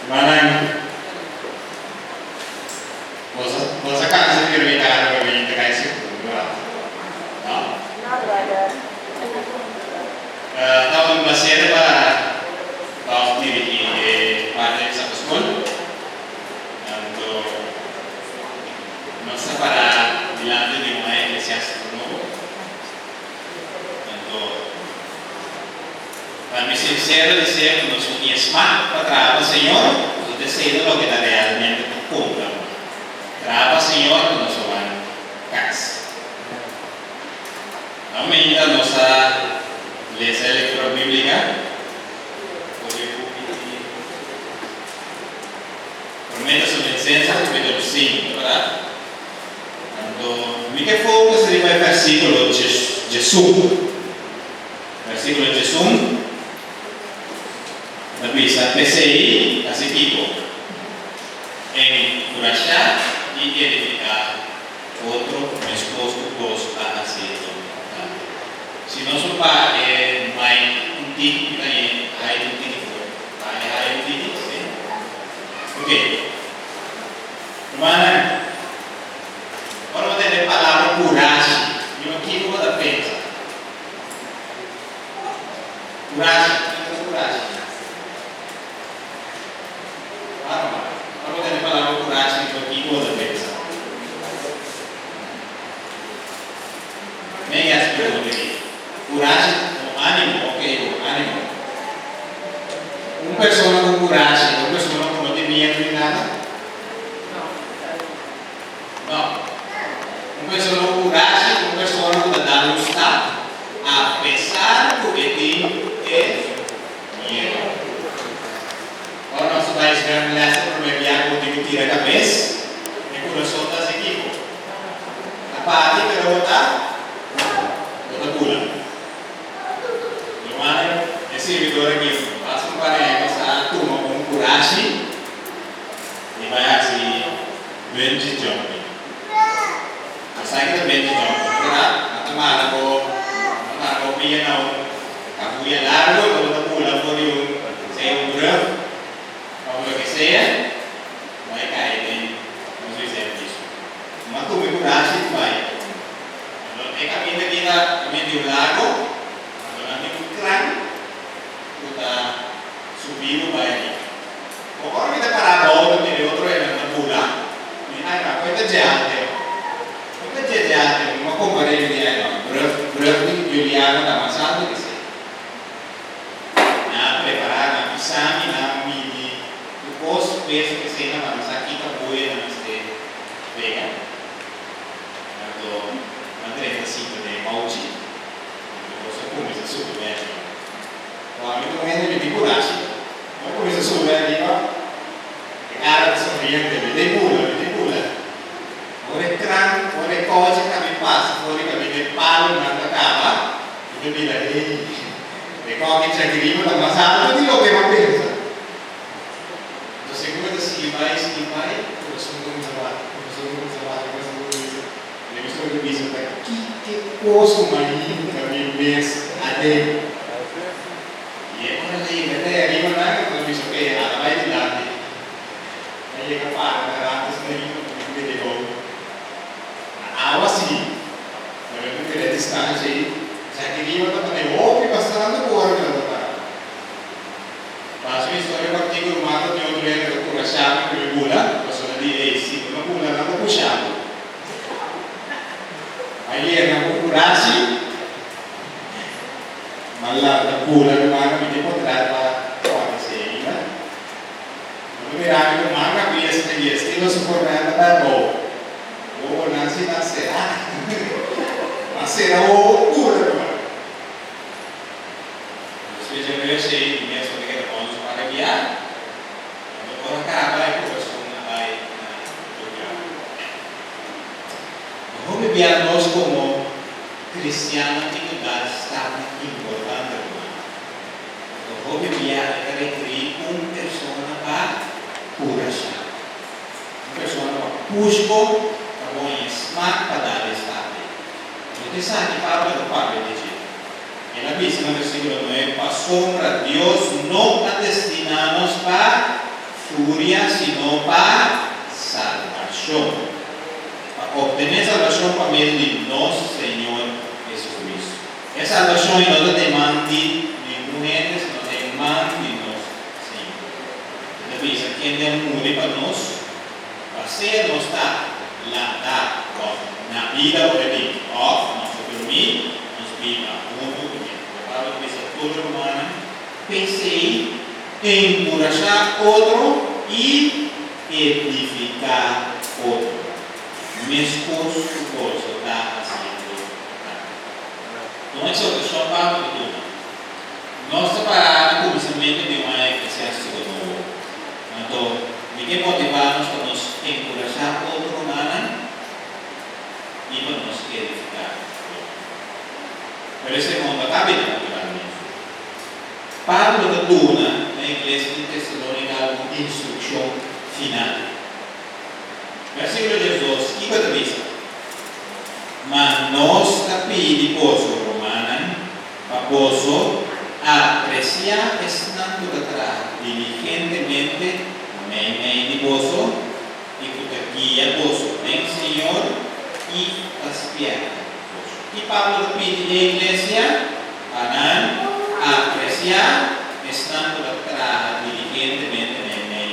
Manang, você cansa de vir cá para vir cá esse não? Então, você para dirigir parte dessa escola, então, nós para diante de uma eclesiástica novo, então, para me sincero dizer que nós conhecemos para trabalhar, Senhor, nós desejamos o que está realmente cumpra. Trabalha, Senhor, que nós vamos casa. Aumenta a nossa leitura bíblica. Promete sua licença, capítulo 5, verdade? Então, me que foco seria o versículo Jesus. Versículo Jesus. Na bisa PCI, kasih equipo. Encorajar e edificar outro esposo a hacer. Se não sou pai, mãe, um tipo que tem, aí um tipo, aí um tipo, sim. Ok. Mana, agora vou ter a palavra coragem. E aqui eu vou dar pensa. Coragem, coragem. Agora vou ter a palavra coragem, e aqui eu vou dar pensa. Nem as perguntas aqui. Coragem, ânimo, ok, ânimo. Uma pessoa com coragem, uma pessoa que não tem medo de nada? Não. Uma pessoa com coragem, uma pessoa que está dando estado, apesar do que tem medo. Agora nós vamos ver nessa primeira que tira a cabeça, e o coração está aqui. A parte que eu vou dar, eu pula. Esse servidor aqui, passa um parede, essa turma com coragem e vai assim, bungee jumping. Sai que é bungee jumping, verdade? A tomada com pia não, a buia largo, quando pula por sem buraco, ou o que seja, vai cair bem, não sei se é isso. Mas com coragem vai. É caminho aqui na caminho de lago, kita subir o bairro. Agora kita parar a bola, tem outro é na pula. E aí na coisa de arte, coisa de arte, uma comparei de aí não. Breve Juliana da Massado que sei. Na preparar, na pisar, na mini, o posto peso que sei na massa aqui tá boa na este vega. Então, na 35 de Mauti. Você começa a subir bem. Kalau itu mungkin lebih kurasi, aku bisa sudah di bawah, arah sorriente, lebih pula. Oleh terang, oleh coach kami pas, oleh kami di palu nanti kaba, itu bila ini, kalau kita kiri mana masalah itu loh memang biasa. Terus aku itu skipai, terus sungguh sama, lebih sungguh bisa tak, kita kos main kami biasa ada. Orang lain kata, lima nak kalau bisa ke, ada baik tidak. Ayah kata, ada ratus lima, kita di bawah. Awas sih, kalau kita tidak distansi, saya kira kita pada hobi pasaran tu keluar kita tak. Pas história waktu itu rumah tu dia tu yang tu kurasa kami bulan, pasal di AC, kami bulan aku kusam. Ayah aku kurasi. Malah tak bulan mana kita pun terdapat orang sehingga, mereka mana biasa itu sempurna ada nasi nasera, bulan. Sebenarnya sih ini sebagai kita bonus pada dia, orang kaya itu bersama baik juga. Hobi biar nós como cristiano itu dah sangat importante, hermano. Hobi biar kita requerir persona para curasar, persona para busco, para smart para dar estado. Você sabe para o Pablo dizer, Él avisa en el versículo 9, asombra, Dios no ha destinado para furia, sino para salvación. Para obtener salvación por medio de nuestro Señor Jesucristo. Esa salvación no te demanda de mujeres, no te demanda de nosotros. Él avisa, quien de muere para nosotros, para ser nuestra la na vida ordening of nos dormir, nos viva, mundo que Pablo dice todo humano, pensei en encorajar otro y edificar otro. Mi esposo está haciendo nada. No es lo que son Pablo y tú. No está para el comisionamiento de una eclesiástico nuevo. Entonces, ¿de qué motivarnos para nos encorajar otro humano? Y para nos edificar. Pero ese mundo acaba de motivarnos. Pablo da na igreja de Tessalônica uma instrução final. Versículo 12, que coisa diz? Mas nós capítulo posso romana, posso apreciar esta natureza diligentemente, meio de posso, e que guia posso, bem Senhor, e aspirar. E Pablo pede à igreja para apreciar esta natureza diligentemente, meio de.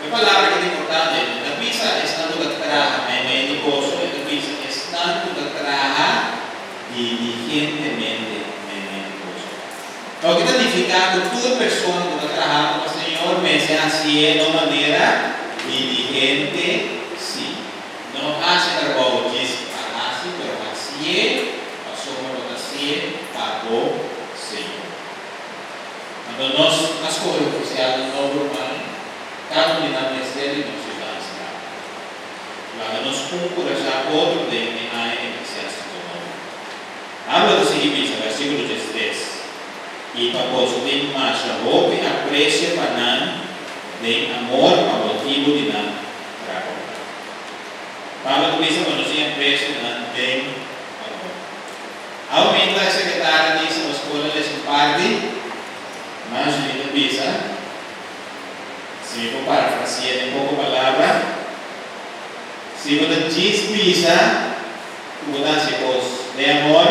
A palavra que é importante, a pisa esta natureza meio de posso, a pisa esta natureza diligentemente. O que está significando toda pessoa que está trabalhando com o Senhor, mas assim de uma maneira diligente, sim. Não hace trabalho disso para assim, mas assim somos assim para o Senhor. Então, nós, na escola oficial do novo romano, cada um na ministério nos ajuda a ensinar. Lá nós encorajar outro de a eclesiástico novo. Habla do seguinte, versículo 10. E para tem marcha roupa aprecia para não tem amor para motivo de não trabalhar. Pablo diz que nós temos aprecio não tem amor. Aumenta a secretária diz na escola de parte, mas ele diz, se eu parafrasear um pouco a palavra, se você diz pisa, você se de amor,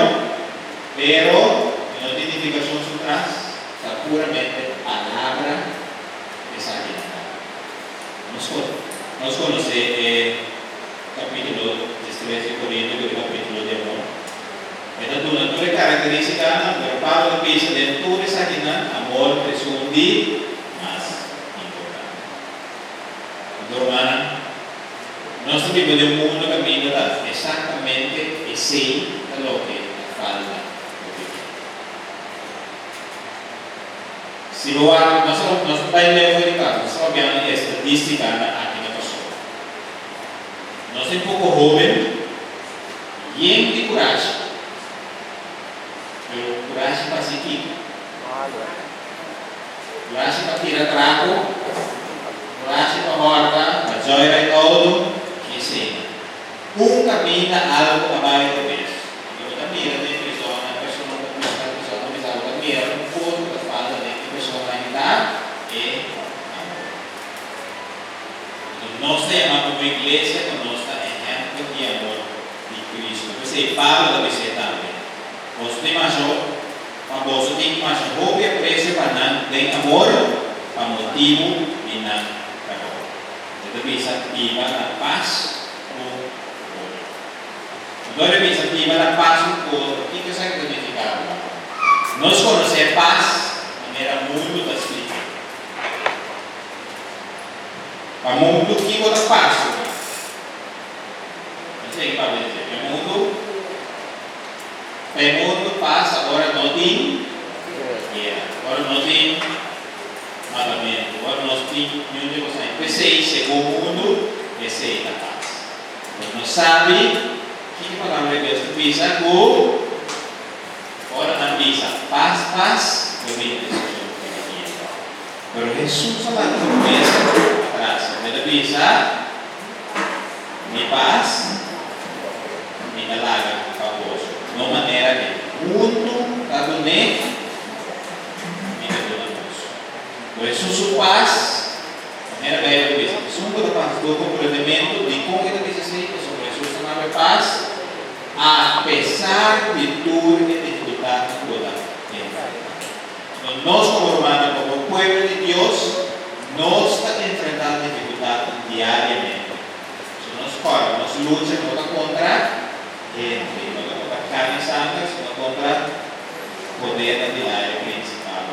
pero la identificación atrás está puramente palabra de sanidad. Nos conoce capítulo 13 de Corinto, que es el capítulo de amor. Esta es una característica, pero Pablo dice de toda esa amor es un día más importante. Entonces, hermana, nuestro tipo de mundo camina exactamente ese lo que falta. Si lo hago, no vai verificar, nós sabemos a estatística aqui na pessoa. Nós somos um pouco jovem, e de coragem. Pero coragem para seguir. Coragem para tirar trago, coragem para horta, para jogar e todo, que seja. Caminho algo abaixo do peso. Eu caminho de pessoa, a pessoa não está caminhando um pouco da falta de e amor. Nós temos como igreja que nós temos exemplo de amor de Cristo. Você Pablo da você também. Você tem mais famoso tem mais roupa e preço para não ter amor para motivo de não trabalhar. Então bisa viva na paz com o outro. Agora bisa viva na paz com o outro. O que isso significa? Nós conhecemos paz era muito da explicar. O mundo que você passa. Não sei o que para dizer. O mundo passa, agora não tem guerra. Agora não tem matamento. Agora não tem nenhum de vocês. Pensei, chegou o mundo, pensei na paz. Você não sabe o que a palavra de Deus diz agora. Agora não diz paz, pero Jesús la promesa atrás. Él dice, mi paz, mi dalaga, famoso. No manera que su paz, era bem isso. São toda paz do compreendimento de como ele diz assim, que sobre Jesus chamava paz, apesar de toda dificuldade toda. Nós como humanos, como pueblo de Deus, nós estamos enfrentando dificuldade diariamente. Nós lutamos contra gente, não contra carne e sangue, não contra o poder da área principal.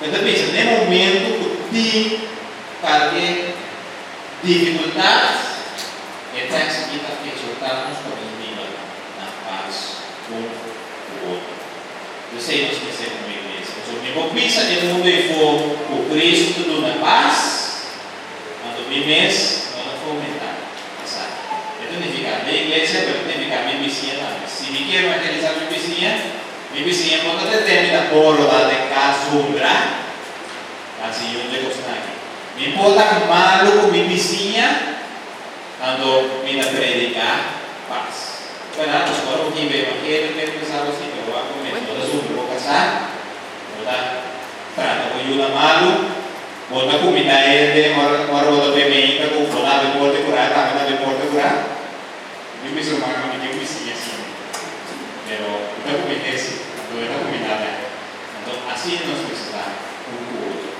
Então, pensa, no momento que qualquer dificuldade, é para que exortarmos para viver na paz com o outro. Eu sei nós pensamos na igreja. Então, me pensa no mundo e for o Cristo tudo na paz, quando vives, não fomentar. Itu significa, na igreja vai ter que minha vizinha também. Se me quer evangelizar minha vizinha pode determinar por lá de casa assim eu digo aqui. Me importa malo com minha vizinha quando me dá predicar paz. Verdade, os caras que veem aqui, eu pensava assim, eu vou começar, eu vou casar, vou dar trata com Yuna malo, vou dar comida a ele, agora vou dar pimenta, vou dar depois de curar, dar depois de curar. Eu me sou uma amiga vizinha assim, pero eu não conheço, eu não conheço nada. Então, assim nós precisamos um do outro.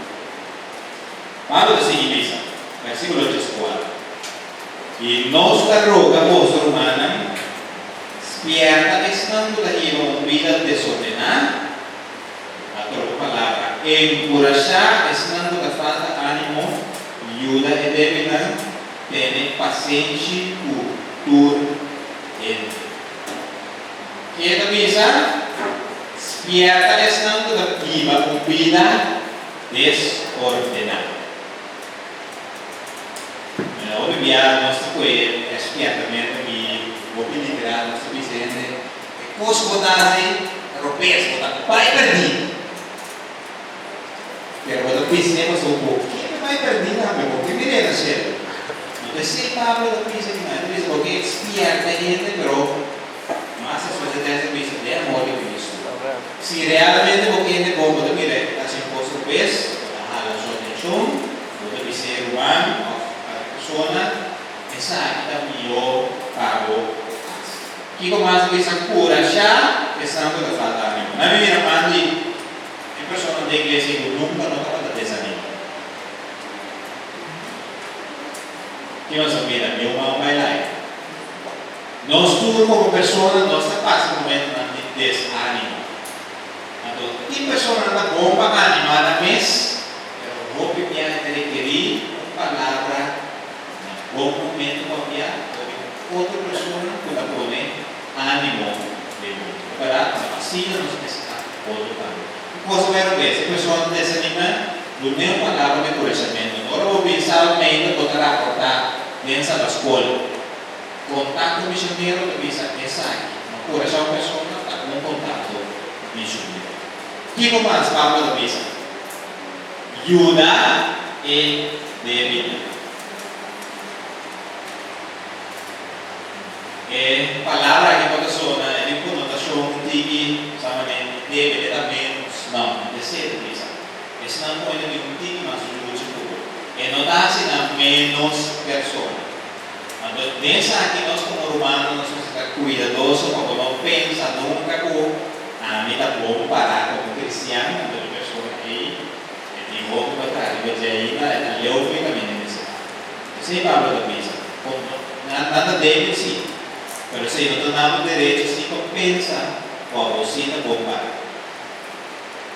Pablo diz em versículo 14: E nós da roga vossa humana, spierta estando daí uma vida desordenada, a outra palavra, encorajar estando da falta ânimo, ajuda e débita, tem paciência por ele. Que é bisa spierta estando da vida desordenada. Hoje via nostro qui spiattamento di mobilità nostro Vicente e cosmodasi europeo da pai perdi per quando pensavo su un po' che mai perdi nome perché mi viene a sé non sei Pablo da pisa di me dice perché spiatta niente però ma se fosse testa pisa di amore di Cristo si realmente perché ne come da dire la si posso pes la sua attenzione deve essere umano persona e sa che io pago. Chi comincia questa cura già è stato da fare. Ma mi viene avanti le persone dell'iglesia che nunca non hanno da desanimo. Chi non sapeva, mio mamma mai là. Non tu come persona non sta passando un momento di desanimo. Allora, chi persona non ha bomba animata messa, però proprio piano di requerir palabra bom momento qualquer, outra pessoa pode pôr ânimo de muito. Para a vacina não se necessita outro caminho. Coisa era que se a pessoa desanima, não tem uma palavra de encorajamento. Agora vou pensar ainda para aportar dentro da escola. Contato missionário que visa essa aqui. Encorajar a pessoa a com contato missionário. Que como as palavras da visa? Ajuda e debilidade. Palavra che persona è di connotazione di deve da meno non desidera questa e se non può di un tigi ma su luce puro e non darsi a menos persone quando pensa che noi come umani non siamo cuidadosi quando non pensa nunca con a me da buon parato come cristiani quando le persone che di molto per rivedere e gli offri cammini necessari e se parlo da pensa nada deve sì. Pero si no tenemos derecho, si compensa, como si no compara.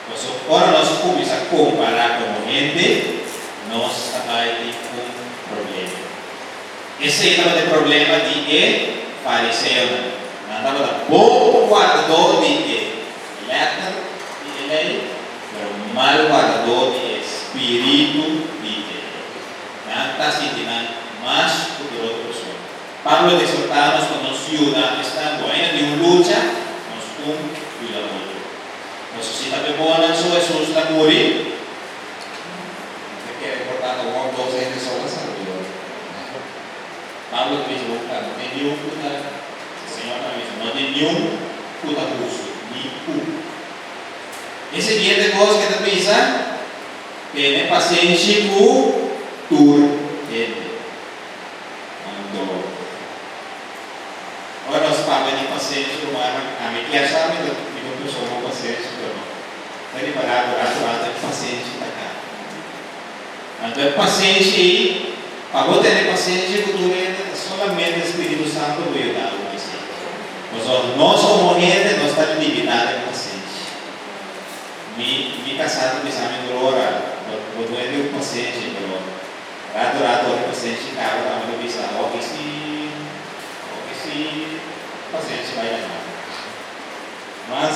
Pues ahora nos comienza a comparar como gente, nos hay un problema. Ese era el problema de fariseo. Andava da bom guardador de letra de lei, pero mal guardador de espírito de Deus. Está sentindo mais do que outra pessoa. Pablo de exhortarnos con nos ayuda, estando en una lucha, nos ayuda mucho. Necesita que pongan su Jesús la morir. Te quiere cortar como 12 años solas al Señor. Pablo dice, no tenía un puta, el Señor también no tenía un puta justo, ni un. Ese bien de cosas que te piensan, tiene paciencia con tu gente. Agora nós falamos de paciência humana, a mim que achava que uma pessoa não paciente, então ele parado lá de paciente da cá. Então paciente aí, para você ter paciência com tudo solamente o Espírito Santo veio dar o paciente. Nós como gente, nós estamos limitados em paciência. Me casado pensando em glória, eu não é paciente, rato o paciente acaba da minha visão, se paciente vai levar. Mas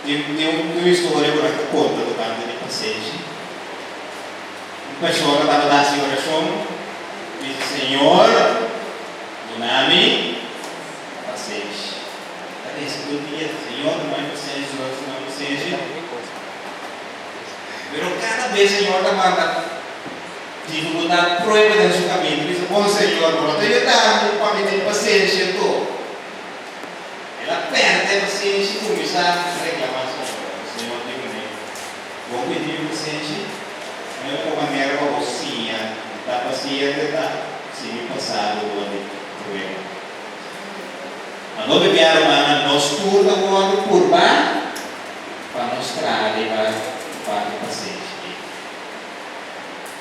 tem uma história que conta do canto de paciente. Uma pessoa estava dando oração, disse: Senhor, dá-me paciência. Cadê esse dia? Senhor, dá-me paciência, dá-me paciência. Mas cada vez o Senhor está mandando dificuldade prueba dentro do caminho. Diz: bom Senhor, não tenho dado para me ter paciência. Ela perde a paciência e começa a reclamar. Senhor, vou pedir paciência. É uma maneira para você estar paciente, se me passar o problema. A nova viagem humana nos turna o ano por baixo para mostrar a paciência.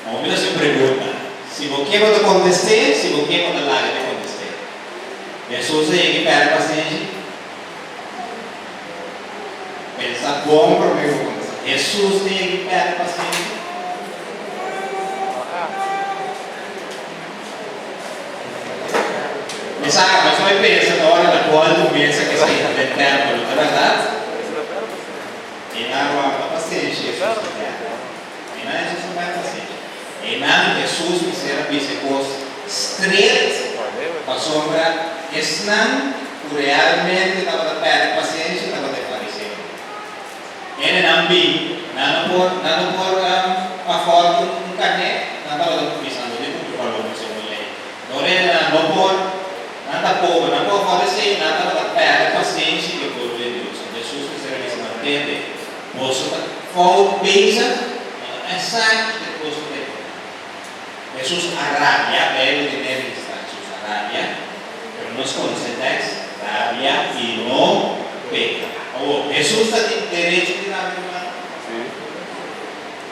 Vamos se pergunta, se você vai acontecer, se você vai lá de acontecer. Jesus é que perde a paciência. Pensa bom para mim acontecer. Jesus é que perde a paciência. Mas você pensa na hora da qual começa que se interpreta, não é verdade? E não há paciência. E não é Jesus não vai paciência. E não Jesus me será coisa straight para sombra que não realmente estava a perder paciência, estava a fariseu. Ele não vi, não por a foto um caneco, não estava pensando de tudo falou no seu mulher. Ele não por nada povo, não pode fazer nada para perder paciência que o povo de Deus. Jesus me será que se mantém. Posso for beza, é sangue que posso ter. Jesus arrabia, belo de nele está, Jesus arrabia, pero nos conhece, rabia e não peca. Jesus está de direito de rabia.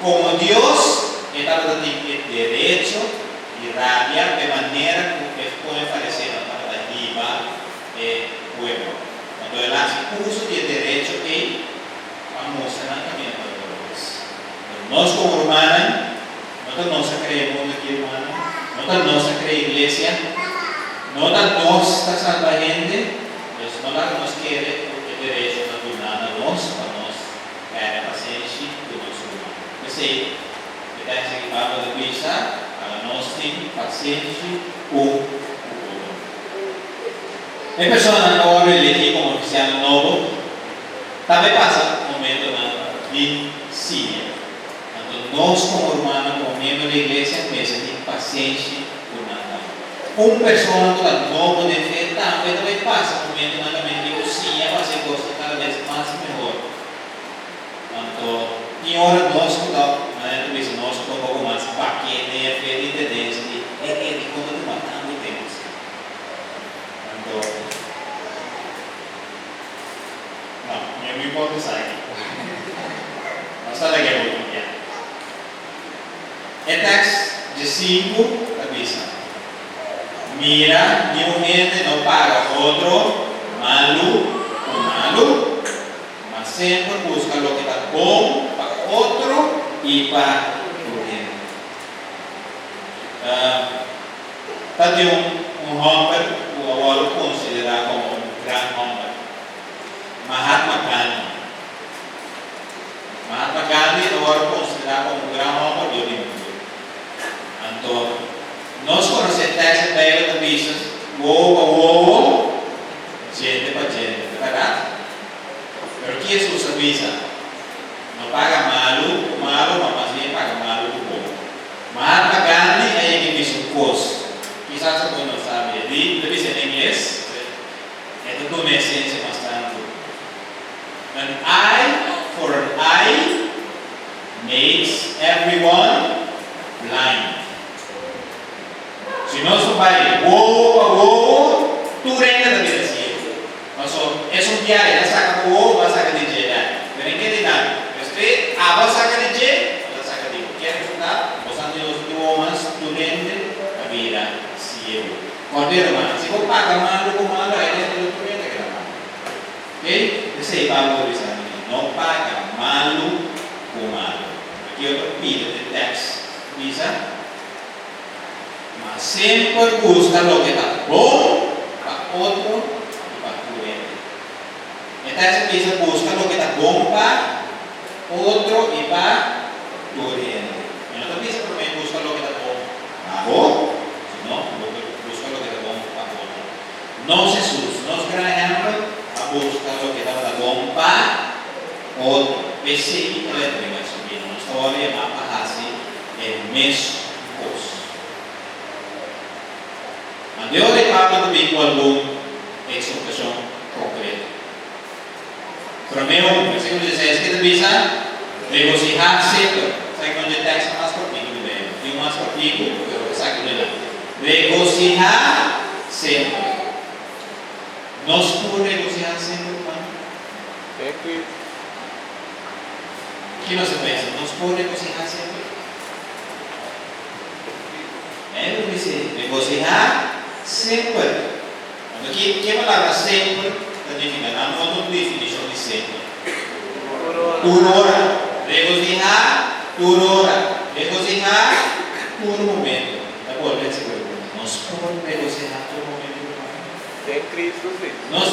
Como Deus, ele estava de direito de rabia de maneira que pode parecer a riba e pueblo. Quando ele hace uso de direito que mostrar a caminho para Deus. Nós como humana, nós creemos aqui humana, nós creemos igreja, nós está salva a gente, nós nos quer o direito de dominar a nós, para nós ganhar a paciência do nosso humano. Eu sei, que está em Pablo de Pisa, para nós ter paciência com o outro. A pessoa agora ele aqui como oficial novo, também passa um momento de Síria. Então, nós como humanos, como membros da igreja, precisamos de paciência por nada. Uma pessoa que não pode fé também passa um momento de cozinha, fazer coisas cada vez mais melhor. Então, em hora nós nós um pouco mais paquete e a fé de tendência de quando tu matando temos. Então, não, eu me importo sair. Mas olha que é muito bem. É texto de 5 da missa. Mira, nenhum gente não paga outro malo com malo, mas sempre busca o que está bom para outro e para o gente. Tem um homem que o avô considera como um grande homem, Mahatma Gandhi. Mahatma Gandhi o avô considera como um grande homem do mundo. Então, nós conhecemos essa ideia da missa, uou, gente para gente, verdade? Mas o que Jesus avisa? Não paga malo, mas nem paga malo do povo. Mahatma Gandhi é ele que diz o curso. Quizás você não sabe, ele diz em inglês, é tudo uma essência bastante. An eye for an eye, hermano. Si vos pagas malo con malo, ahí es el otro día que la mano. ¿Ok? Ese es Pablo diciendo, no paga malo con malo. Aquí otro pide de text. Dice, mas siempre busca lo que está bom para otro y para tu ente. Entonces dice, busca lo que está bom para otro y para tu ente. En otro dice, también busca lo que está bom para vos, no, busca lo que está bom para otro. No Jesús, nos gran ejemplo, a buscar lo que está bom para otro. Ese es la entregación. Una historia más para así, el mes. Deus de Pablo também com alguma exortação concreta. Primeiro, versículo 16, que também diz, regocijar sempre. Sabe quando o texto é mais curtinho, tem mais curtinho, mas sabe quando é. Regocijar sempre. Nós podemos regocijar sempre, irmão? É que... O que você pensa? Nós podemos regocijar sempre? É o que diz, regocijar sempre. Aqui, que palavra sempre significa? Não há outra definição de sempre. Turora. Regocijar, turora. Regocijar, por momento. Tá bom, let's go. Nós podemos regocijar por momento. Em Cristo, sim. Nós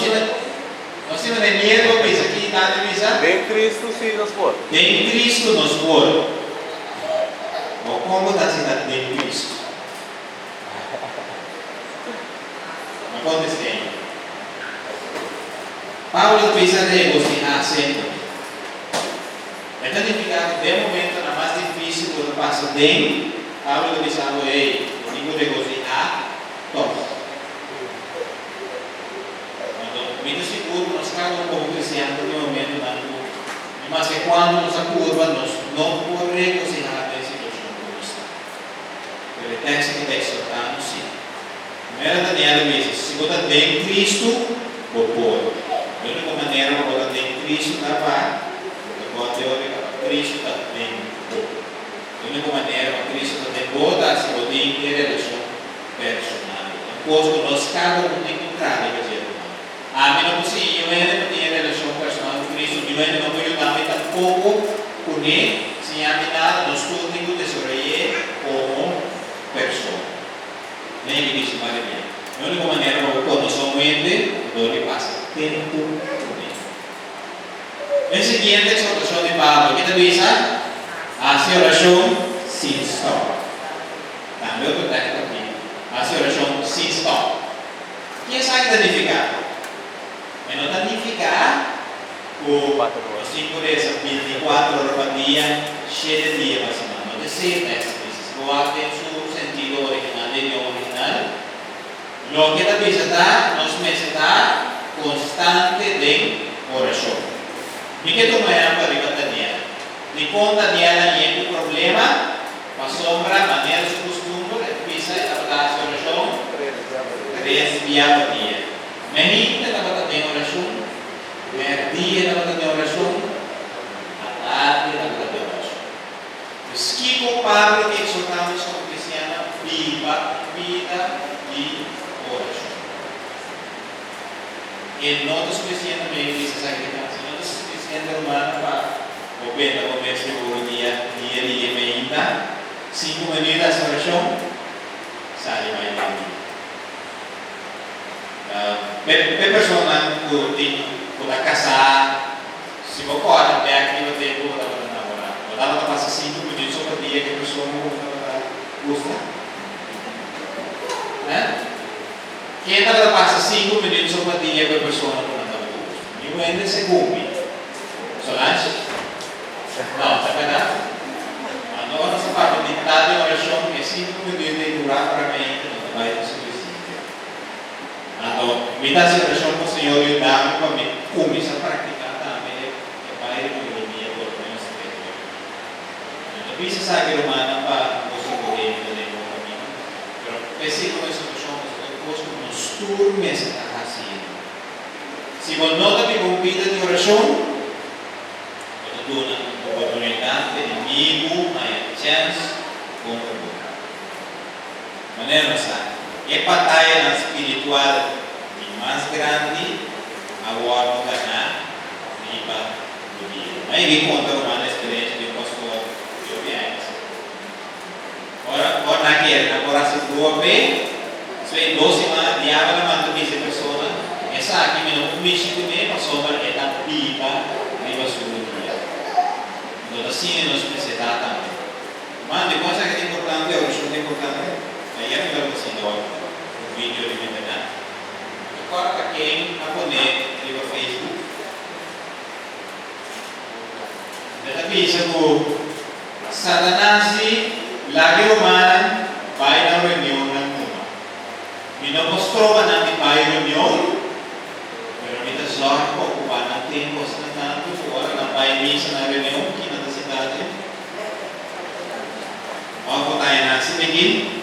temos medo, mas aqui nada diz. Em Cristo, sim, nós podemos. Em Cristo nós podemos. Ou como está sendo em Cristo? Acontecendo. Paulo precisa regocijar sempre. É significado de momento na mais difícil quando passa bem. Paulo está dizendo, ei, eu tenho que regocijar todos. Então, muito seguro, nós estamos como cristianos no momento na curva. Mas que quando nos curva, nós não podemos regocijar da situação como está. Ele tem que estar exortando, sim. Primeira Daniela diz, se você está em Cristo, vou pôr. A única maneira para você estar em Cristo é para a teórica, Cristo está bem. A única maneira para Cristo está bem boa se você tem relação personal. Coisa que nós cada um tem que entrar, quer dizer, a mim não consigo, eu ainda não tenho relação personal com Cristo, eu ainda não vou ajudar, mas tampouco com ele, sem a mim nada, nós todos temos que desenvolver como pessoa. Nem que diz maravilha. A única maneira para conocer o mente é onde passa tempo com ele. Em seguinte, a exortação de Pablo, que diz, hace oração sin stop. Também outro texto aqui. Hace oração sin stop. Quem sabe danificar? É não danificar o 5 vezes 24 horas por dia, 7 dias por semana. Não é certo. Guarde su sentido original, de idioma original. Lo que también está, nos necesita constante de oración. ¿Y qué tú me das para arriba Daniel? Ni con Daniel hay un problema, la sombra, manera de su costumbre, empieza a hablar de oración, 3 días por día. Mejita la batalla de oración, el día la batalla de oración, la tarde la batalla de oración. Esquivo Pablo que exortamos como cristiano, viva vida y oración. En notas cristianas me dice sacrificio, en notas cristianas hermano para comer seguro día me ainda 5 medidas de oración, sale mais vida. Persona que está casada, se você pode, até aqui eu tenho que namorar. Dava para passar 5 minutos só para dia que a pessoa não gosta. Né? Quem dava para passar 5 minutos só para dia que a pessoa não gosta. E o ainda se cumpre. Solange? Não, tá verdade? Agora nós falamos de ditado de oração que 5 minutos de durar para mim, não vai ser suficiente. Então, me dá essa oração para o Senhor e dá-me para mim. Começa a praticar também, que vai economia por menos tempo. Bisa sabe romana para você poder entender o caminho. Mas esse começo depois que nos turmes a assim. Se você não tem convida de oração, você tem uma oportunidade de inimigo, uma chance contra você. Maneira sabe. é batalha espiritual e mais grande, agora não ganhar, e para o dia. Mas ele conta uma experiência de um pastor de Obianes. Ora, naquele, na coração do bem, se 12 semanas, diabo manda essa pessoa, essa aqui me não mexe comigo, a sombra é da pipa, nem a sua dia. Então, assim, nós precisamos também. Mas depois é que é importante, é o que é importante, aí é melhor assim, o vídeo de verdade. Agora, para quem japonês, ele vai Facebook. Dessa vez, o Satanás, lagi romana, vai na reunião na Kuma. E não mostrou na vai reunião, mas me dá sorte para ocupar na tempo, fora na vai missa na reunião, aqui na cidade. Vamos botar aí na seguinte.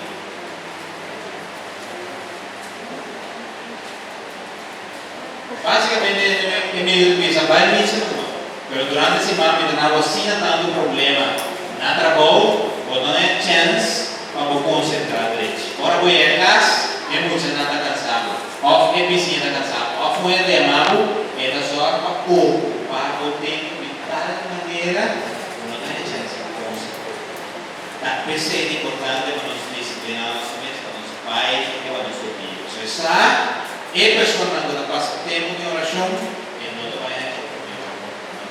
Basicamente, é meio que essa vai missa, mas durante a semana me dá assim tanto problema na trabalho, ou não é chance para eu concentrar direito. Ora, vou ir a casa, é muito nada cansado, ou é piscina cansado, ou foi de amado, é da sorte para ocupar o tempo de tal maneira, não tem chance para concentrar. Por isso é importante para nós disciplinar somente para nosso pai e para nosso filho. Você sabe, é pessoa quando passa tempo de oração, e não vai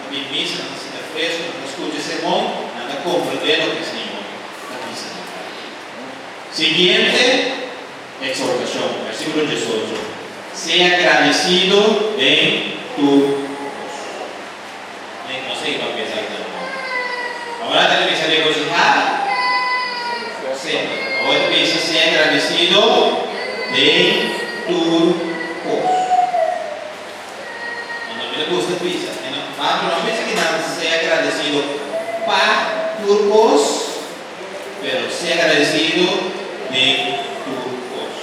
não tem missa, não se dá fresco, não escuta sermão, nada compreender o que o Senhor está dizendo. Seguinte, exortação, versículo 18. Seja agradecido em tu. Não sei qual é a agora tem que se regocijar. Sempre. Agora tem que ser agradecido em tu. Pablo não pensa que não ser agradecido para turcos, pero ser agradecido de turcos.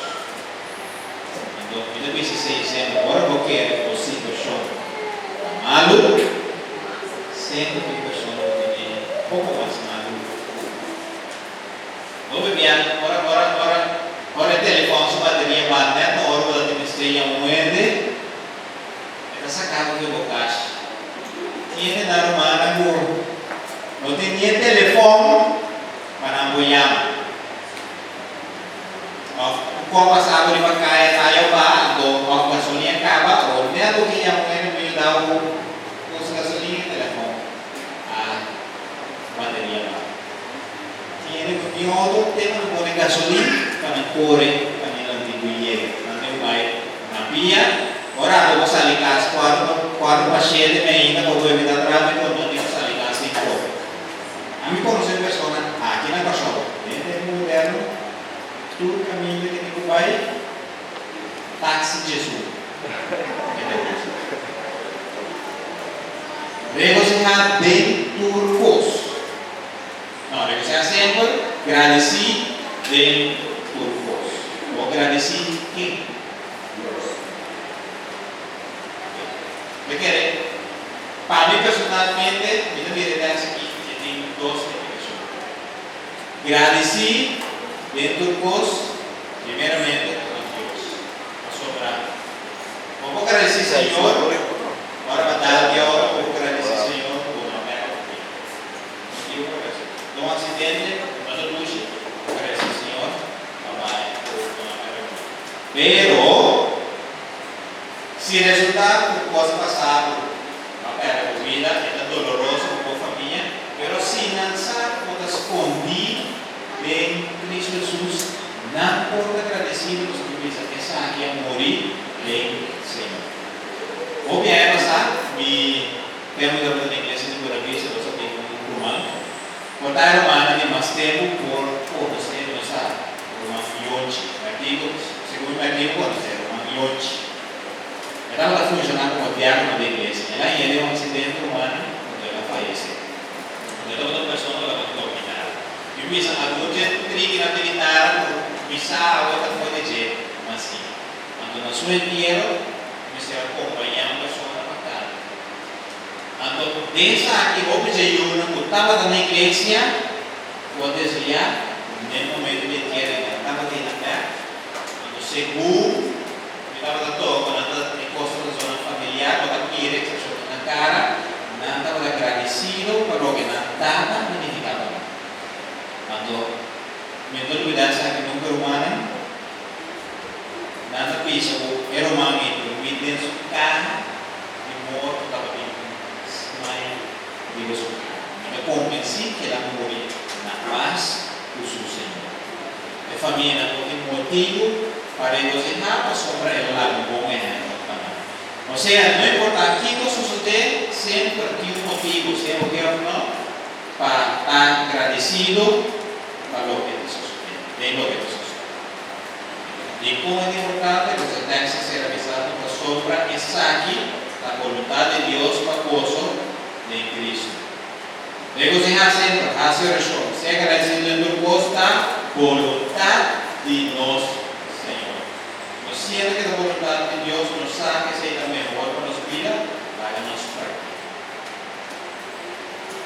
Então, eu penso que sempre agora qualquer ou cinco pessoas malo, sempre tem pessoas que um pouco mais malo. Vou beber agora telefone, sua bateria bate, na hora da ministéria moeda, é sacado do bocage. Tinha na romana não tinha telefone para apoiar. Quando passava de uma caia, saia o bar, a gasolina acaba, ou nem a do que a mulher me dá o gasolina e telefone. A bateria lá. Tinha outro tema de pôr gasolina para correr para a antiguidade. Não vai na pia. Ora, eu vou sair de casa, quatro pacientes ainda, vou evitar tráfego, não tenho que sair de casa sem prova. A mim conhecer pessoas aqui na Cachola, dentro do moderno, tudo caminho que tem que vai, táxi de Jesus. Regocijar de turcos. Não, regocijar sempre, agradeci de turcos. Ou agradeci quem? Perché para mim personalmente, minha vida é aqui, que tem duas definições. Agradeci dentro do curso, primeiramente a Deus, a sobrar. Vou agradecer Senhor, agora vai dar de hora, vou agradecer Senhor por uma mera vida. Num acidente, quando puxa, agradecer Senhor, papai, por uma mera vida. Pero, se resultar por coisa passada, uma perda de vida, é doloroso para a família, mas se lançar ou esconder em Cristo Jesus, não pode agradecer pelos que dizem que essa aqui é morir em Senhor. Obviamente, me temos da igreja de Buravista, nós temos um romano, contar romana de mais tempo por nós temos uma fionte, artigo, segundo o artigo, nós temos uma fionte. Ela está funcionando como diácono da igreja. Ela ia ter um acidente humano quando ela falece. Quando ela outra pessoa ela vai dominar. E o missa, a luz é trigger militar, missa a outra foi de jeito. Mas sim, quando nós somos dinheiro, você acompanha a pessoa na batalha. Então, dessa aqui, o objetivo não estava na igreja, pode desviar, no momento de dinheiro, ela estava dentro da terra. seguro, estava da toa, quando anda em costa da zona familiar, quando aqui que se na cara, não estava agradecido para o que não estava significado. Quando me dou cuidado sabe nunca humano, nada pisa o era humano e me dentro carro de morto estava bem, mas digo isso, me convenci que ela morria na paz do seu Senhor. A família não tem motivo para regocijar a sombra do lado bom e errado. Ou seja, não importa aqui que sucede, sempre tem um motivo, sempre que não, para estar agradecido para o que sucede, bem o que sucede. E como é importante, você tem que ser avisado para a sombra que saque a vontade de Deus para o gozo de Cristo. Regocijar sempre, hacer razão, ser agradecido em tu costa, voluntad de nosso Senhor. Nos siente que a voluntad de Deus nos saque, seja mejor para nos vida, háganos práctica.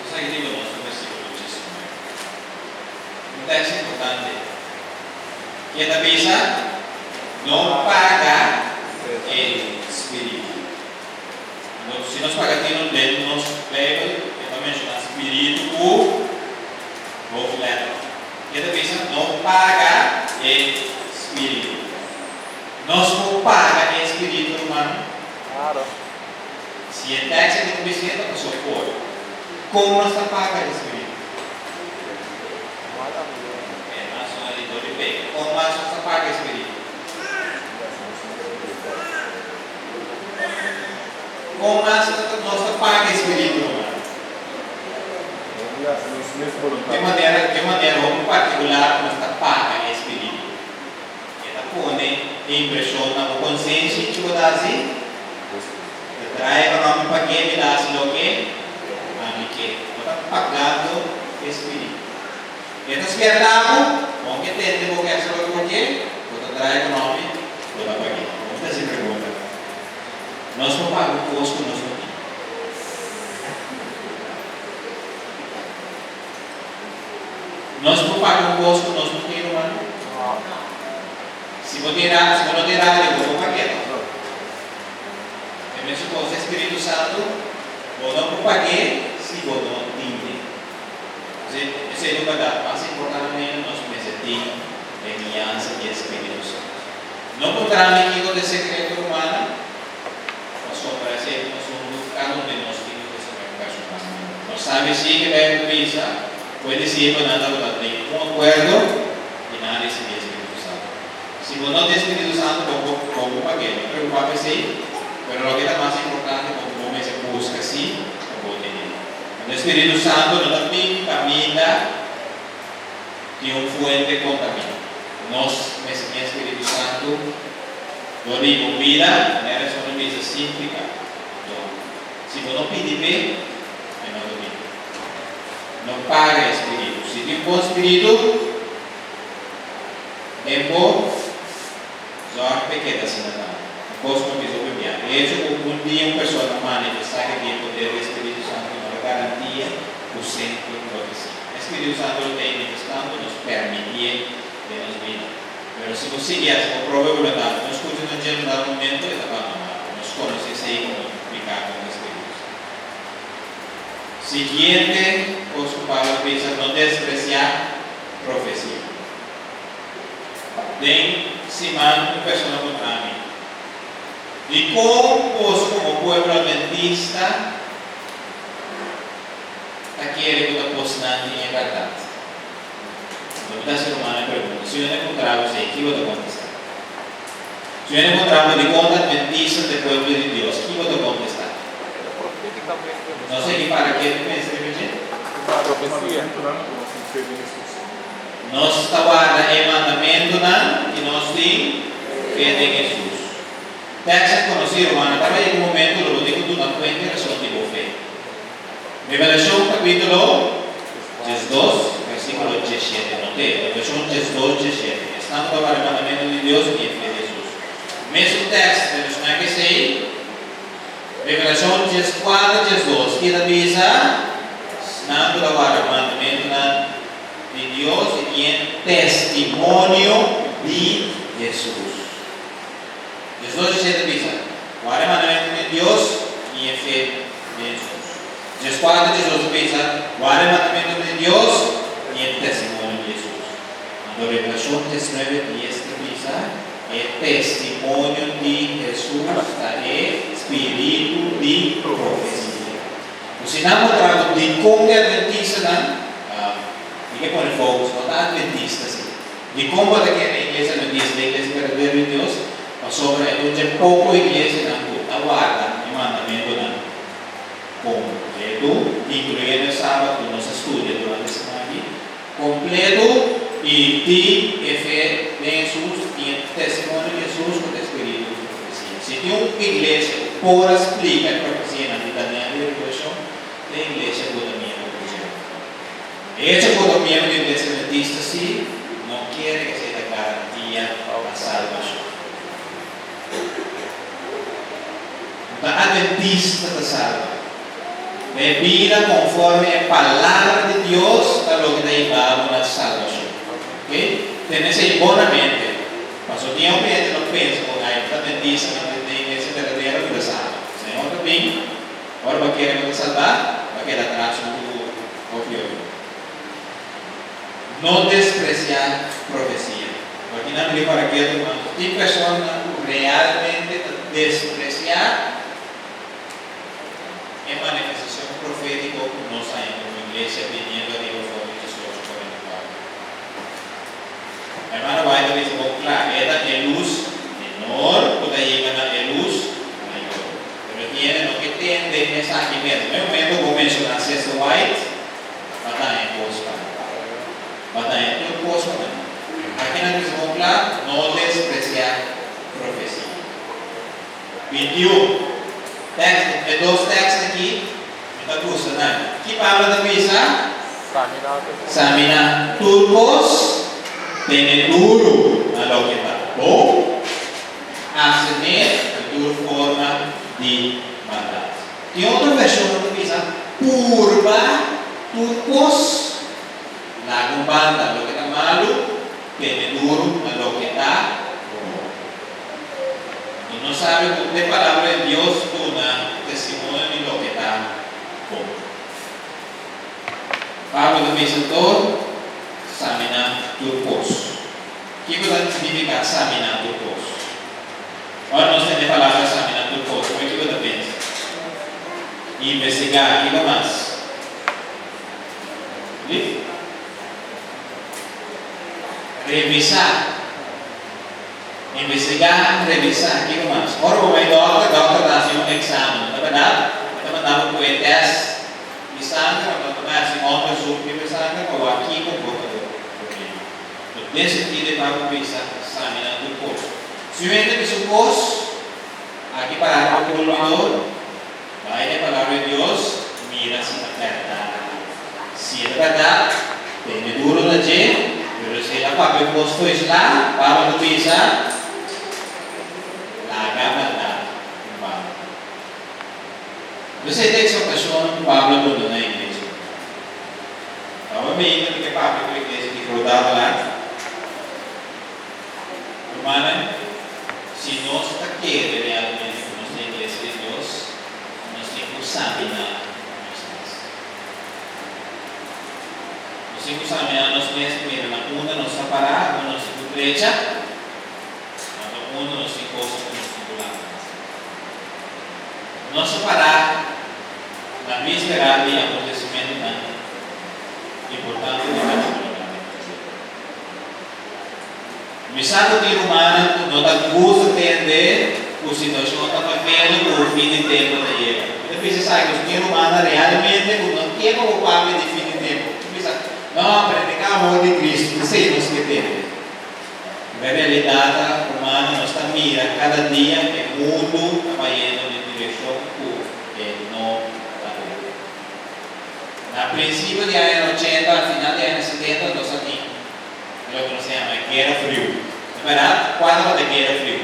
Eso aquí digo nuestro versículo 19. Un texto importante. ¿Quién te avisa? No paga el Espíritu. Si nos paga, tiene nos leva, também chama Espíritu o fleto. ¿Qué te avisa? No paga el Espíritu. Nos paga el Espíritu, hermano. Claro. Si el texto es suficiente, pues socorro. ¿Cómo nos paga el Espíritu? Más un editor de pega. ¿Cómo más nos paga el Espíritu? ¿Cómo más nos paga el Espíritu, hermano? De maneira muito particular, nos paga o Espírito. Ela põe impressão na consciência e tipo assim, traz o nome para quem me dá assim o que? A mim que está pagando o Espírito. Então se quer dar bom que tem de qualquer coisa por quê? Você traz o nome para pagar. Vamos fazer pergunta. Nós não pagamos o custo nós não. Nós não pagamos o custo, nós não temos, mano. Se não tirar, eu vou pagar. É mesmo com o Espírito Santo, eu não paguei se eu não tinha. Esse é o lugar mais importante em nosso mesetim, a aliança do Espírito Santo. Não encontramos aqui com o secreto humano, mas só para ser nós somos cada um de nós que nos personal. Nós sabemos sim que vai utilizar. Puede ser que nada de un acuerdo y nada de Espíritu Santo. Si vos no tienes Espíritu Santo, ¿cómo para qué? No preocupes sí, pero lo que es más importante es cómo se busca sí, cómo tener. El Espíritu Santo no también camina que un fuente contamina. Nos, el Espíritu Santo, yo digo vida, no es una vida simple. Si vos no pides bien, no lo pides. No paga el Espíritu. Si tiene un buen Espíritu, es bom, só pequena assim na posso não pisou bem. De hecho, um dia uma pessoa manifestar que tem poder do Espírito Santo não garantia o centro de profecia. O Espírito Santo tem manifestando, nos permitir de nos vida. Mas se você quer com probabilidade, não escute no dia no dado momento, ele está falando, nos conhece aí como explicar com o Espírito Santo. Siguiente, o Pablo dice, no despreciar profecía. Den Simán, un persona contra mí. Y como pueblo adventista, quiere que una postante en verdad. No me ser humano pregunta, si yo no encontraba, ¿qué voy a contestar? Si yo no encontraba de conta adventista del pueblo de Dios, ¿qué voy a contestar? No sé qué para qué me escribe. Profecia. Nós guarda o mandamento que nós temos fé em Jesus. Texto conhecido, hermano, estava em um momento, eu digo, tu não cuenta razão de fé. Revelação capítulo 2, versículo 17, notei, Revelação 2, 17. Estamos guardando o mandamento de Deus e fé em Jesus. Mesmo texto, Revelação que sei, Revelação 4, 12, que avisa, estamos guardando o mandamento de Dios y en testimonio de Jesús. 18 dice, guarda mandamiento de Dios y en fe de Jesús. 14, 18 dice, guarda mandamiento de Dios y en testimonio de Jesús. Cuando Revelación 19, 10 dice, el testimonio de Jesús es espíritu de profecía. Pues si no encontramos de cómo adventista, y que pone foco, no está adventista, sí. De cómo de que la iglesia adventista, la iglesia verdadera de Dios, sobre entonces poco iglesia aguarda el mandamiento completo, incluyendo el sábado que nos estudia durante la semana aquí, completo y de fe de Jesús y el testimonio de Jesús con el espíritu de profecía. Si tiene una iglesia por explicar profecía en la Daniel de Revelación, la iglesia puede mirar profecía. De hecho, cuando miembro de la iglesia adventista sí, no quiere que sea garantía la salvación. La adventista te salva. De vida conforme a la palabra de Dios a lo que te lleva a la salvación. ¿Okay? Tienes ahí bonamente. Pasó tiempo y no piensa con la adventista de la iglesia verdadera que te salva. Señor, también, ahora va a querer que te salvar, va a quedar atrás en tu propio. No despreciar profecía. Porque no me para que hermanos, si persona realmente despreciar en manifestación profética que nos hay en la iglesia viniendo a Dios por 18:44. Hermano, vai a dizer, claro, era de luz menor, porque llegan a de luz mayor. Pero tiene lo que tiene de mensaje mesmo. Eu mesmo vou mencionar César White, batalha em Boston. Batalha em Boston. Aqui na visão clara, não despreciar profecia. 21. Texto, dois textos aqui, está funcionando. Que palavra da mesa? Samina turcos, tem duro na loqueta. Bom, ascender a tua forma de mandar. Tem outra versão da mesa, curva, turcos, lago banda, loqueta malo, tem duro na loqueta. No sabe de palabra de Dios una testimonio de lo que está por. Pablo de Mesor, Samina turcos. ¿Qué significa Samina turcos? Ahora no se tiene palabra Samina turcos. ¿Cómo es que lo piensa? Investigar, ¿qué más? ¿Sí? Revisar. Investigar, revisar, ¿qué más? Ahora voy a doctor hace un examen, ¿verdad? Estamos dando un test de sangre, cuando hace otro zoom de sangre, o aquí con computador. Nesse sentido, é para pensar, examinando o corpo. Se o ente de seu curso, aqui para o concluidor, vai a palavra de Deus, mira se é verdade. Se é verdade, tem duro na gente, mas se a papel posto isso lá, para pensar, você tem essa pessoa no Pablo quando na igreja. Estava bem que Pablo na igreja que rodava lá. Irmã, se nós está querendo realmente nós na igreja de Deus, nós temos que examinar nós temos que examinar nós mesmos. Na uma nós separar, na nossa igreja, na uma nós temos coisas que nos vincular. Nós separar na víspera de acontecimento importante de cada comunidade. O mensagem de humana não está buscando entender a situação que está vivendo o fim de tempo da guerra. Então, precisa que os seres humanos realmente não querem ocupar de fim de tempo. Precisa, não, predicar o amor de Cristo, isso aí nós queremos. Na realidade humana, nós estamos mirando cada dia que o mundo está indo em direção que não está bem. A princípio de anos 80, al final de anos 70, nós tínhamos o que se chama Guerra Frio. Na verdade, quadro de Guerra Frio.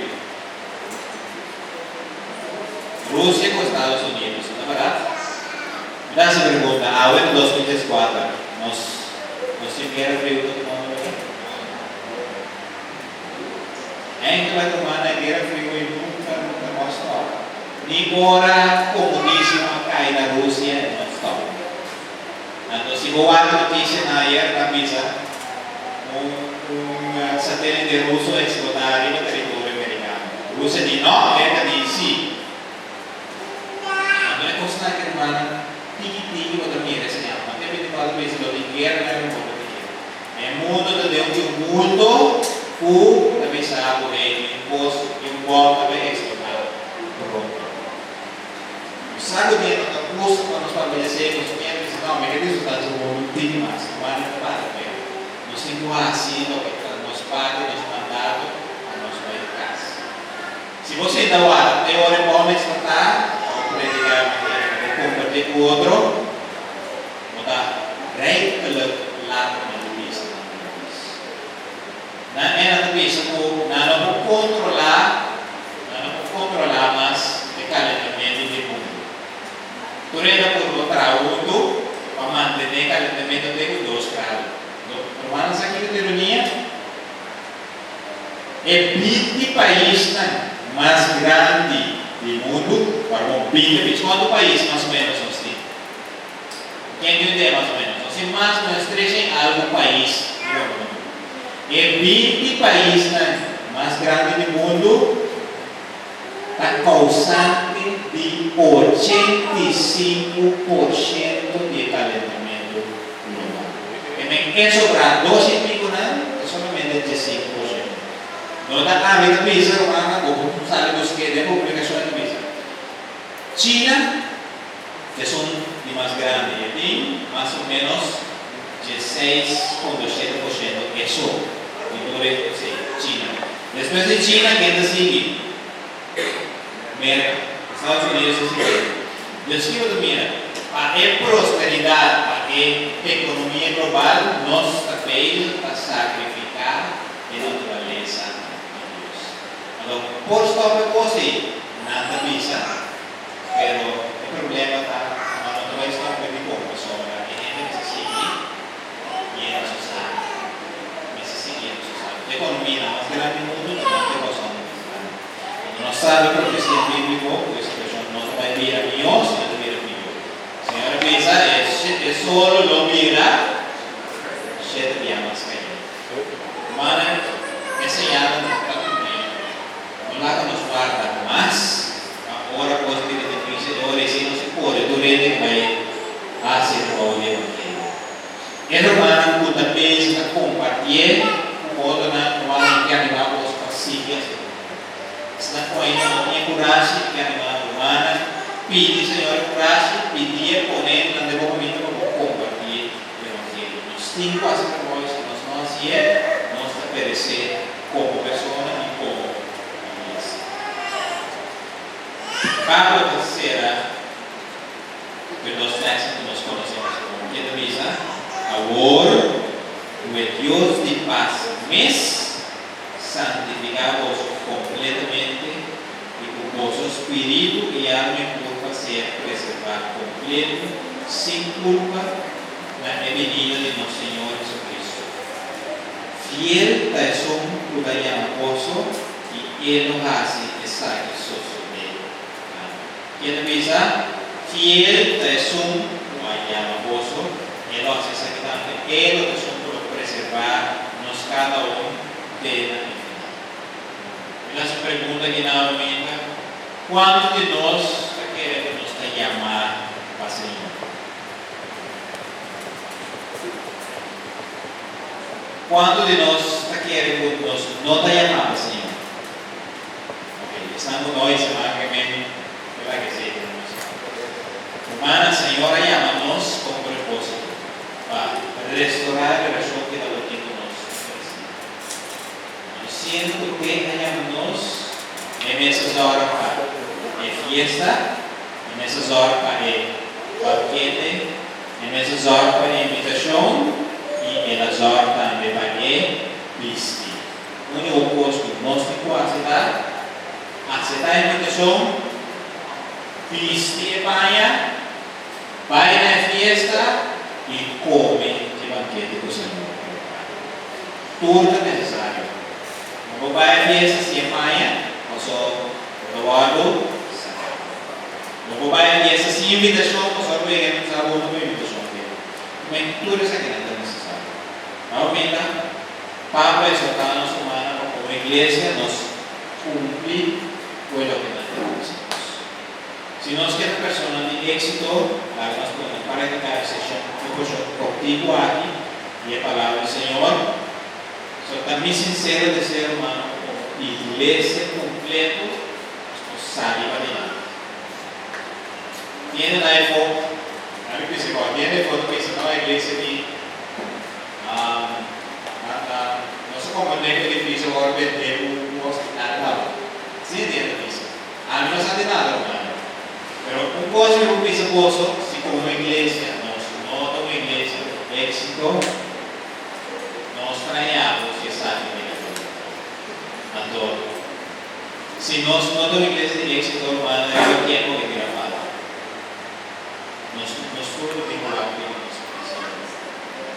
Rússia com Estados Unidos, na verdade. Então, essa pergunta, agora em 2004, nós tínhamos Guerra Frio todo mundo aqui. Em que vai tomar na Guerra Frio ni ora comunismo cae na Rusia non stop. Então, se voar a notícia na ayer na mesa, satélite russo explodare no territorio americano. Russia di no, America di sì. Non è cosa che rimane tiki o dormire, se ne ha. Ma te vedi quando pensi di guerra, non è un po' di guerra. È un mondo da Dio che un mondo fu da pensare in posto, in un buon da esplodare. Sabe dentro da posto quando si parla di sé, non si dice no, ma che risultato un tiki mas, ma non fa bene. Non si può assino che nos padre nos mandato a nos vai casa. Se você dá o ar, tem hora bom escutar, predicar compartilhar com o outro, mudar rijkelijk laten met de wees. Na ena de wees ko na não controlar, mas de calentamento de mundo. Torena por outra outro, para manter calentamento de 2 graus. Romanos aqui de ironia. É 20 país mais grande do mundo, para um 20 quanto país mais ou menos nós temos? Quem tem ideia mais ou menos? Nós mais ou menos 3 em algum país do mundo. É 20 país mais grande do mundo, está causante de 85% de calentamento global. E sobrar 12 pico, é somente 15%. Não dá a vida pisa, como sabemos que é publicação de pisa. China, que são de mais grande, tem mais ou menos 16,7% é só. China. Depois de China, quem está seguindo? América, Estados Unidos é seguindo. Deus que eu mira, para a prosperidade, para a economia global, nós também para sacrificar a natureza. Então, por stop così, nada pisa, pero il problema está na natureza di come sopra e necessiti e la società. Necessiti e la società. L'economia más grande del mondo non è cosa non sabe profecia bíblico, questa persona non va a dire a Dio, sino a dire a Dio. Signore pensa, è solo lo mira, siete llamas caídas. Humana, enseñaron la que nos guarda más, ahora pues tiene difícil, ahora si no se puede, tú eres que va a hacer todo el evangelio. El hermano que también está compartiendo, otro hermano que animaba los pasillos, está con ella, no tiene coraje, que animaba hermana, pide Señor coraje, pide poner en el momento para compartir el evangelio. Los 5 hace como si nos no hacía, nos va a perecer como persona y como Pablo tercera, que los textos que nos conocemos como quinta misa, ahora, o Dios de paz, mes, santificados completamente y con vuestro espíritu y alma y culpa sea preservar completo, sin culpa, la venida de nuestro Señor Jesucristo. Fiel es un lugar llamadoso y Él nos hace exacto. Quem pensa, fiel es un llamadoso, Él lo hace exactamente, Él lo hace por preservar nos cada uno de la vida. Y la pregunta que nuevamente, ¿cuántos de nos quieren que nos llamar para el Señor? ¿Cuántos de nos quieren que nos no te llamar para el Señor? Okay, estamos hoy, semana que viene. Que sí, Humana Señora llama-nos con propósito para restaurar la relación que da lo que nos ofrece. Siento que llama-nos en esas horas para fiesta, en esas horas para banquete, en esas horas para invitación y en las horas también para vestir. O único costo que nós temos que aceitar a invitação. Viste España, vai na fiesta e come de banquete do Senhor. Tudo é necessário. Não vai à fiesta se Espanha, ou só do lado, vai a essa sim invitação, mas só vai entrar uma invitação dele. Mas tudo isso aqui não é necessário. Aumenta, Pablo exorta a nossa humana como igreja, nos cumprir com o que nós temos. Se nós queremos pessoas de éxito, nós podemos praticar esse chão contigo aqui e a palavra do Senhor. Só também sincero de ser humano, iglesia completo, sabe para nada. Tiene la iPhone, a mí dice, cuando tiene iPhone, dice, no, la iglesia aquí, no sé cómo el edificio va a vender un hospital, sí tiene piso. A mí no sabe nada, hermano. Pero un coche y un piso pozo, si como iglesia, no como iglesia, éxito, nos traemos y sabe que si nós não temos igreja de éxito, hermano, é o tiempo que tira para. Nós todos temos algo que nós precisamos.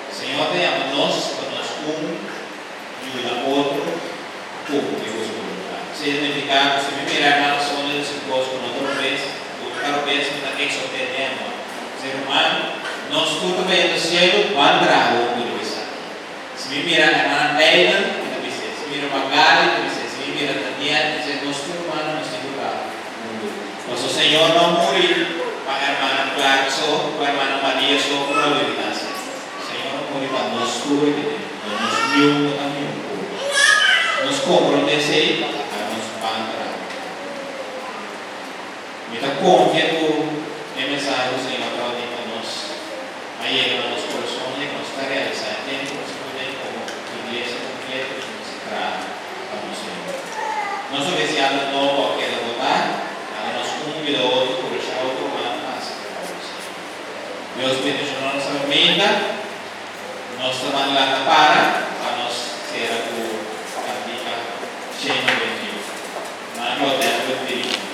O Senhor te ama nós, para nós ajuda outro, de Deus voluntad. Se identificar, se me mirar na zona de seu gosto com outra vez, o cara pensa na exoterreno. Ser humano, nós todos vendo o céu, vai entrar o mundo de se me mirar na irmã Taylor, se me mirar Magali, mira, Daniel, dice, nuestro hermano nos ayuda. Nuestro Señor no morir para la hermana Clarkson, para la hermana María, solo por la verdad. El Señor no morir para nosotros, nos dio también. Nos compromete a nos pagar. Mira, confía tú el mensaje del Señor para ti, para nos. Ahí llegan a los corazones, que nos está realizando, que nos puede como iglesia completa, que nos trae. Nosso oficial não quer votar, nós convidamos outro por deixar outro lado mais. Deus bendiga a nossa emenda, nós estamos lá para nós ser a vida cheia de Deus. Mas não podemos pedir.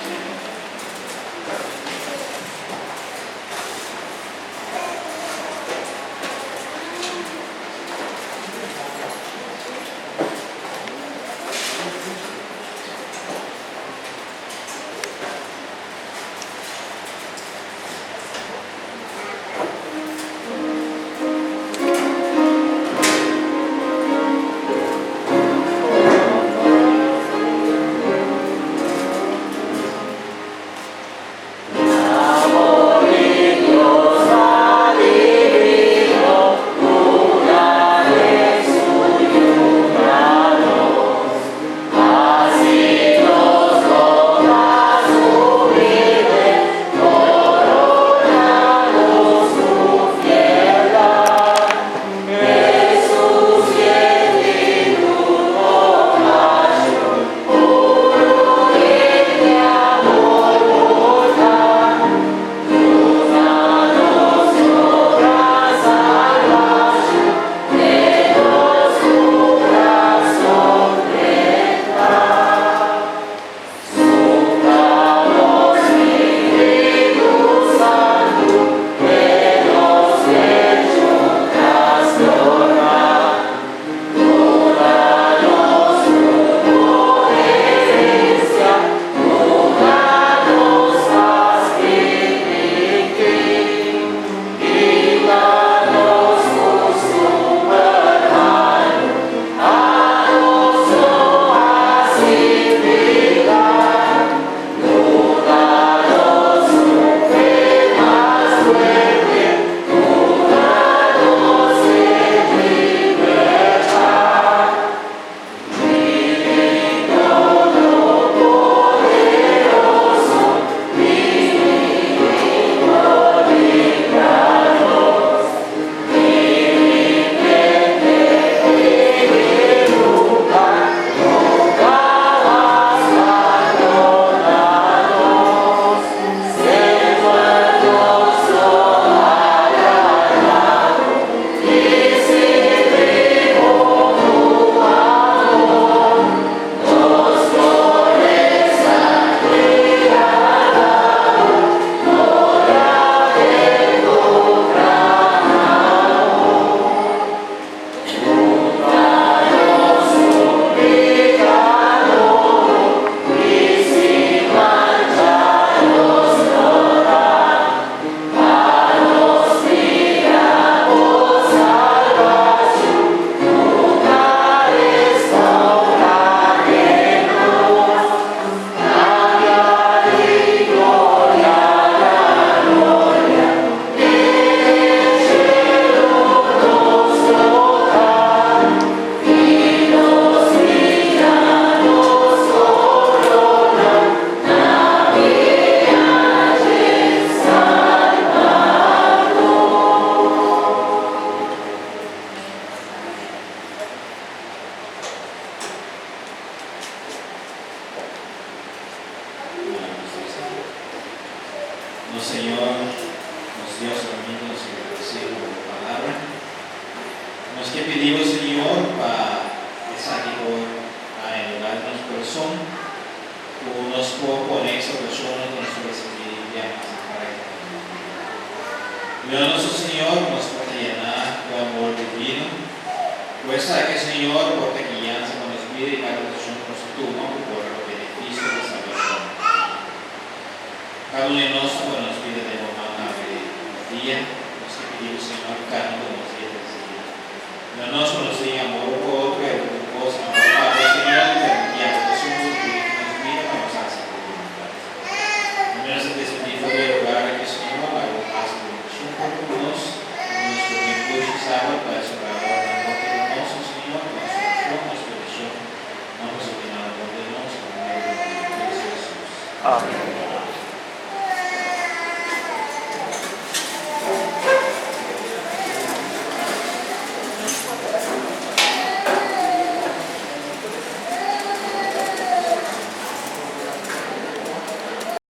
Señor, nos dio amigos y agradecido por tu palabra. Nos que pedimos, Señor, para estar aquí hoy, a elevar nuestro corazón, unos pocos en esa persona que nos puede ya más para él. Dios nuestro Señor nos puede llenar tu amor divino. Pues que Señor, por tu guianza con nos vida y cada persona con su turno por el beneficio de salvación. Cada uno de nosotros nos pide de mamá día, nos pedimos, Señor, cada uno de los días de ese día. No nos conocen amor por otro, y por cosa, por parte del Señor, y a la persona que nos mira, vamos a hacer por voluntad. Primero se despedimos del lugar que Señor, la paz de bendición por nos, nuestro tiempo y sábado para su labor, la boca de nosotros, Señor, nuestra oración, nuestra bendición, vamos a opinar por de nosotros, en el nombre de Jesús. Amén.